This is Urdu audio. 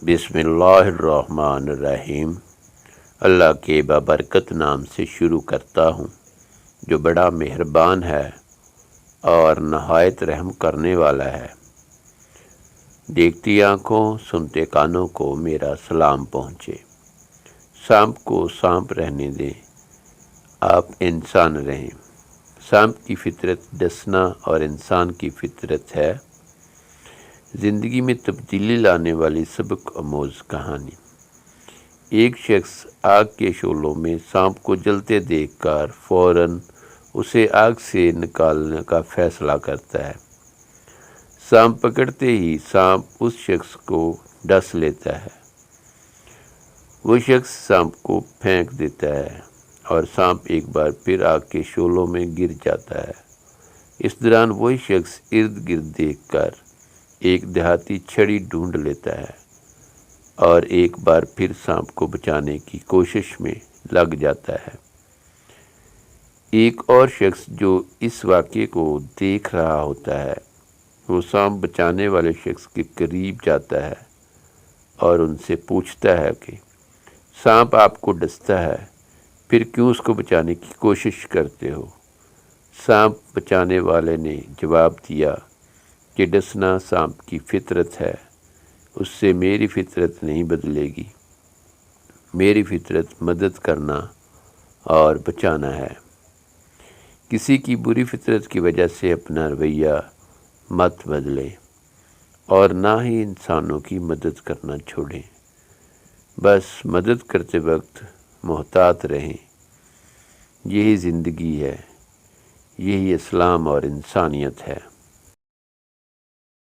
بسم اللہ الرحمن الرحیم۔ اللہ کے بابرکت نام سے شروع کرتا ہوں جو بڑا مہربان ہے اور نہایت رحم کرنے والا ہے۔ دیکھتی آنکھوں سنتے کانوں کو میرا سلام پہنچے۔ سانپ کو سانپ رہنے دیں، آپ انسان رہیں۔ سانپ کی فطرت ڈسنا اور انسان کی فطرت ہے۔ زندگی میں تبدیلی لانے والی سبق آموز کہانی۔ ایک شخص آگ کے شعلوں میں سانپ کو جلتے دیکھ کر فوراً اسے آگ سے نکالنے کا فیصلہ کرتا ہے۔ سانپ پکڑتے ہی سانپ اس شخص کو ڈس لیتا ہے۔ وہ شخص سانپ کو پھینک دیتا ہے اور سانپ ایک بار پھر آگ کے شعلوں میں گر جاتا ہے۔ اس دوران وہی شخص ارد گرد دیکھ کر ایک دیہاتی چھڑی ڈھونڈ لیتا ہے اور ایک بار پھر سانپ کو بچانے کی کوشش میں لگ جاتا ہے۔ ایک اور شخص جو اس واقعے کو دیکھ رہا ہوتا ہے وہ سانپ بچانے والے شخص کے قریب جاتا ہے اور ان سے پوچھتا ہے کہ سانپ آپ کو ڈستا ہے، پھر کیوں اس کو بچانے کی کوشش کرتے ہو؟ سانپ بچانے والے نے جواب دیا کہ ڈسنا سانپ کی فطرت ہے، اس سے میری فطرت نہیں بدلے گی۔ میری فطرت مدد کرنا اور بچانا ہے۔ کسی کی بری فطرت کی وجہ سے اپنا رویہ مت بدلیں اور نہ ہی انسانوں کی مدد کرنا چھوڑیں۔ بس مدد کرتے وقت محتاط رہیں۔ یہی زندگی ہے، یہی اسلام اور انسانیت ہے۔